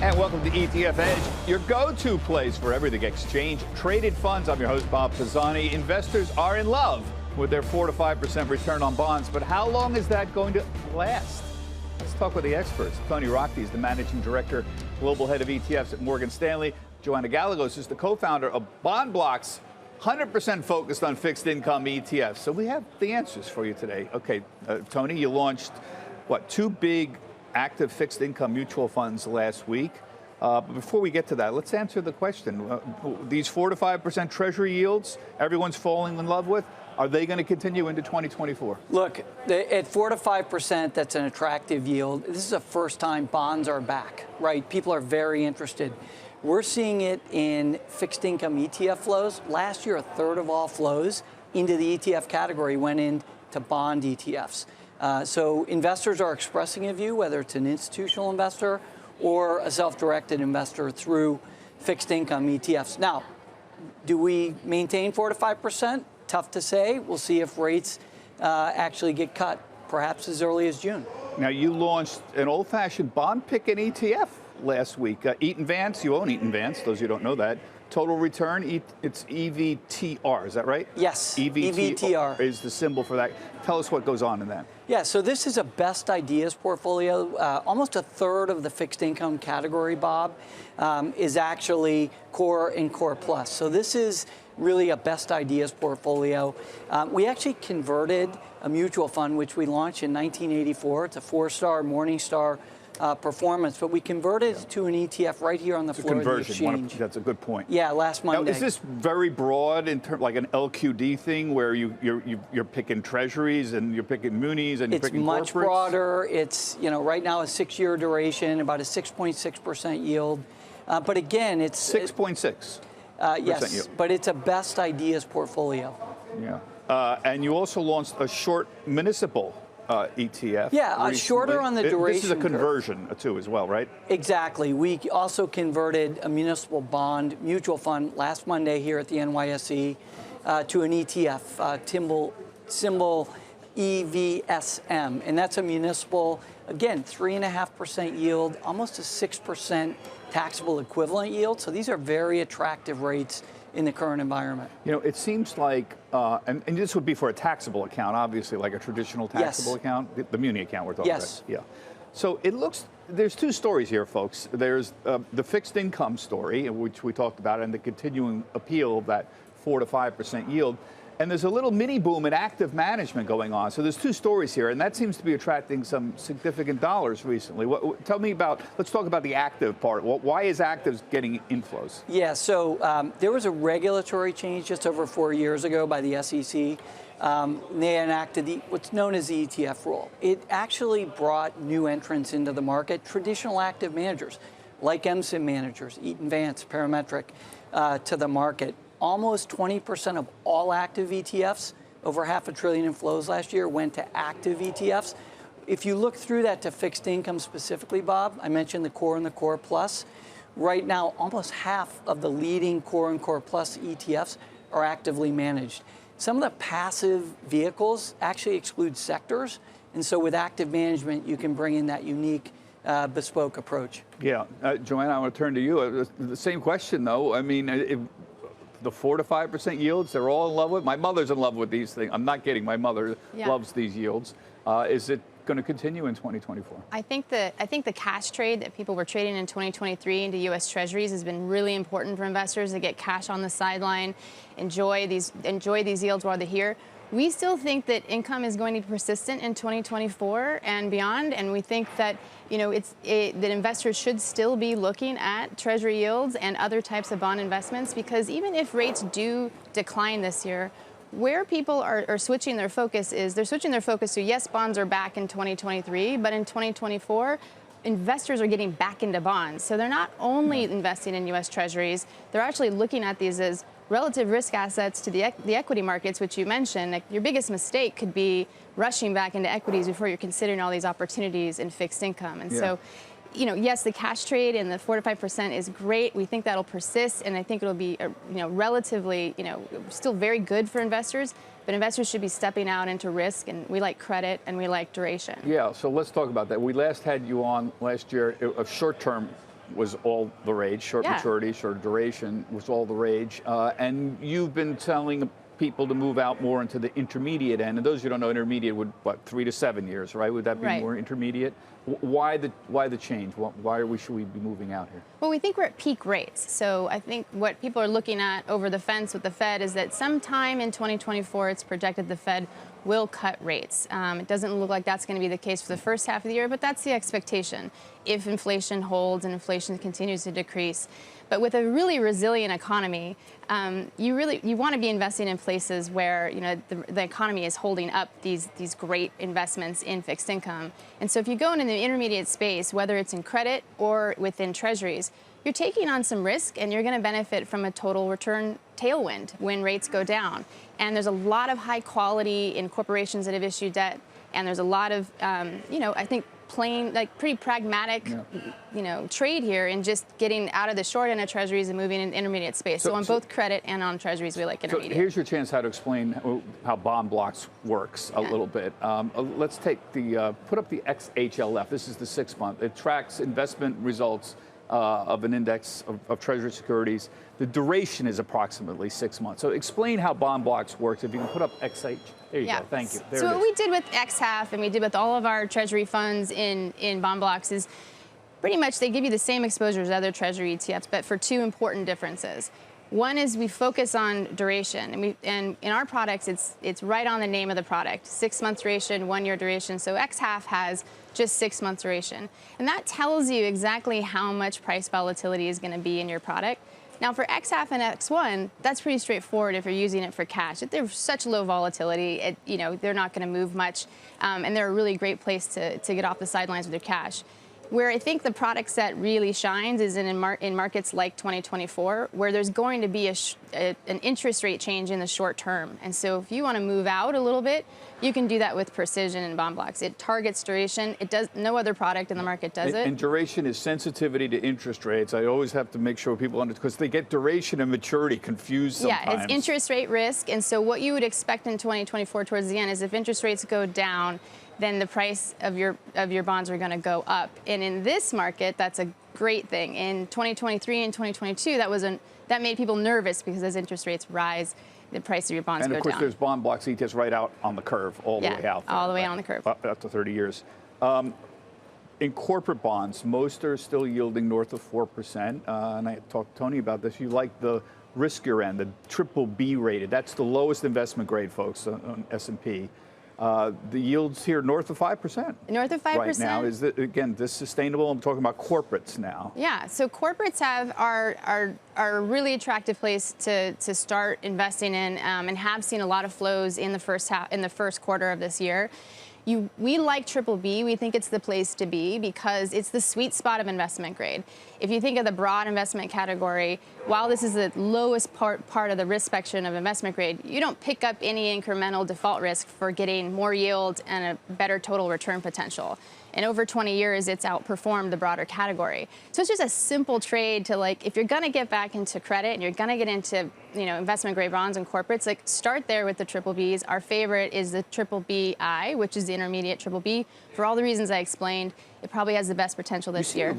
And welcome to ETF Edge, your go-to place for everything exchange-traded funds. I'm your host, Bob Pisani. Investors are in love with their 4 to 5% return on bonds, but how long is that going to last? Let's talk with the experts. Tony Rockby is the Managing Director, Global Head of ETFs at Morgan Stanley. Joanna Gallegos is the co-founder of Bond Block's 100% focused on fixed income ETFs. So we have the answers for you today. Okay, Tony, you launched, what, 2 big active fixed income mutual funds last week. But before we get to that, let's answer the question. These 4 to 5% treasury yields everyone's falling in love with, are they going to continue into 2024? Look, at 4 to 5%, that's an attractive yield. This is the first time bonds are back, right? People are very interested. We're seeing it in fixed income ETF flows. Last year, a third of all flows into the ETF category went into bond ETFs. So investors are expressing a view, whether it's an institutional investor or a self-directed investor through fixed income ETFs. Now, do we maintain 4 to 5%? Tough to say. We'll see if rates actually get cut, perhaps as early as June. Now, you launched an old-fashioned bond pick and ETF last week. Eaton Vance, you own Eaton Vance, those who don't know that. Total return, it's EVTR, is that right? Yes, EVTR is the symbol for that. Tell us what goes on in that. Yeah, so this is a best ideas portfolio. Almost a third of the fixed income category, Bob, is actually core and core plus. So this is really a best ideas portfolio. We actually converted a mutual fund, which we launched in 1984. It's a 4-star Morningstar performance, but we converted it to an ETF right here on the floor of the exchange. That's a good point. Yeah, last Monday. Now, is this very broad in terms, like an LQD thing, where you're picking treasuries and you're picking munis and you're picking corporates? It's much broader. It's, you know, right now a 6-year duration, about a 6.6% yield. But again, it's 6.6. Yes, yield. But it's a best ideas portfolio. Yeah, and you also launched a short municipal ETF. Yeah, shorter on the duration. This is a conversion too, as well, right? Exactly. We also converted a municipal bond mutual fund last Monday here at the NYSE to an ETF, symbol EVSM, and that's a municipal, again, 3.5% yield, almost a 6% taxable equivalent yield. So these are very attractive rates in the current environment. You know, it seems like, and this would be for a taxable account, obviously, like a traditional taxable account, the muni account we're talking about. Yeah. So it looks, there's 2 stories here, folks. There's the fixed income story, which we talked about, and the continuing appeal of that 4 to 5% yield. And there's a little mini boom in active management going on. So there's 2 stories here, and that seems to be attracting some significant dollars recently. Tell me about, let's talk about the active part. Why is actives getting inflows? Yeah, so there was a regulatory change just over 4 years ago by the SEC. They enacted what's known as the ETF rule. It actually brought new entrants into the market, traditional active managers, like MSIM managers, Eaton Vance, Parametric, to the market. Almost 20% of all active ETFs, over $500 billion in flows last year, went to active ETFs. If you look through that to fixed income specifically, Bob, I mentioned the core and the core plus. Right now, almost half of the leading core and core plus ETFs are actively managed. Some of the passive vehicles actually exclude sectors, and so with active management, you can bring in that unique bespoke approach. Yeah, Joanna, I want to turn to you. The same question, though. I mean, the 4 to 5% yields, they're all in love with. My mother's in love with these things. I'm not kidding. My mother loves these yields. Is it going to continue in 2024? I think the cash trade that people were trading in 2023 into U.S. Treasuries has been really important for investors to get cash on the sideline, enjoy these yields while they're here. We still think that income is going to be persistent in 2024 and beyond, and we think that that investors should still be looking at Treasury yields and other types of bond investments, because even if rates do decline this year, where people are switching their focus is they're switching their focus to, yes, bonds are back in 2023, but in 2024, investors are getting back into bonds. So they're not only investing in U.S. Treasuries, they're actually looking at these as relative risk assets to the equity markets, which you mentioned. Like, your biggest mistake could be rushing back into equities before you're considering all these opportunities in fixed income. And so, yes, the cash trade and the 4 to 5% is great. We think that'll persist, and I think it'll be, relatively, still very good for investors. But investors should be stepping out into risk, and we like credit and we like duration. Yeah, so let's talk about that. We last had you on last year, a short-term was all the rage. Short maturity, short duration was all the rage. And you've been telling people to move out more into the intermediate end. And those who don't know, intermediate would, what, 3 to 7 years, right? Would that be more intermediate? Why the change? Should we be moving out here? Well, we think we're at peak rates. So I think what people are looking at over the fence with the Fed is that sometime in 2024, it's projected the Fed will cut rates. It doesn't look like that's going to be the case for the first half of the year, but that's the expectation if inflation holds and inflation continues to decrease. But with a really resilient economy, you want to be investing in places where the economy is holding up these great investments in fixed income. And so if you go into the intermediate space, whether it's in credit or within treasuries, you're taking on some risk and you're going to benefit from a total return tailwind when rates go down. And there's a lot of high quality in corporations that have issued debt, and there's a lot of I think plain, like, pretty pragmatic, trade here in just getting out of the short end of treasuries and moving into intermediate space. So on both credit and on treasuries, we like intermediate. So here's your chance how to explain how bond blocks works a little bit. Let's take put up the XHLF. This is the 6-month. It tracks investment results of an index of treasury securities. The duration is approximately 6 months. So explain how bond blocks works. If you can put up XH. There you go. Thank you. There so what we did with XHAF and we did with all of our treasury funds in bond blocks is pretty much they give you the same exposure as other treasury ETFs, but for 2 important differences. One is we focus on duration, and in our products, it's right on the name of the product: 6 months duration, 1 year duration. So XHAF has just 6 months duration, and that tells you exactly how much price volatility is going to be in your product. Now, for XHAF and X1, that's pretty straightforward if you're using it for cash. They're such low volatility, they're not going to move much, and they're a really great place to get off the sidelines with your cash. Where I think the product set really shines is in markets like 2024, where there's going to be an interest rate change in the short term. And so if you want to move out a little bit, you can do that with precision in bond blocks. It targets duration. It does. No other product in the market does it. And duration is sensitivity to interest rates. I always have to make sure people understand, because they get duration and maturity confused sometimes. Yeah, it's interest rate risk. And so what you would expect in 2024 towards the end is if interest rates go down, then the price of your bonds are going to go up. And in this market, that's a great thing. In 2023 and 2022, that made people nervous because as interest rates rise, the price of your bonds go down. And of course, there's bond blocks, ETFs right out on the curve, all the way out there. All the way on the curve. Up to 30 years. In corporate bonds, most are still yielding north of 4%. And I talked to Tony about this. You like the riskier end, the BBB rated. That's the lowest investment grade, folks, on S&P. The yields here north of 5%. North of 5%. Right now. Is that, again, this sustainable? I'm talking about corporates now. Yeah, so corporates are a really attractive place to start investing in, and have seen a lot of flows in the first quarter of this year. We like BBB. We think it's the place to be because it's the sweet spot of investment grade. If you think of the broad investment category, while this is the lowest part of the risk spectrum of investment grade, you don't pick up any incremental default risk for getting more yield and a better total return potential. And over 20 years, it's outperformed the broader category. So it's just a simple trade to, like, if you're going to get back into credit and you're going to get into, investment grade bonds and corporates, like, start there with the BBBs. Our favorite is the BBBI, which is the intermediate BBB. For all the reasons I explained, it probably has the best potential this year.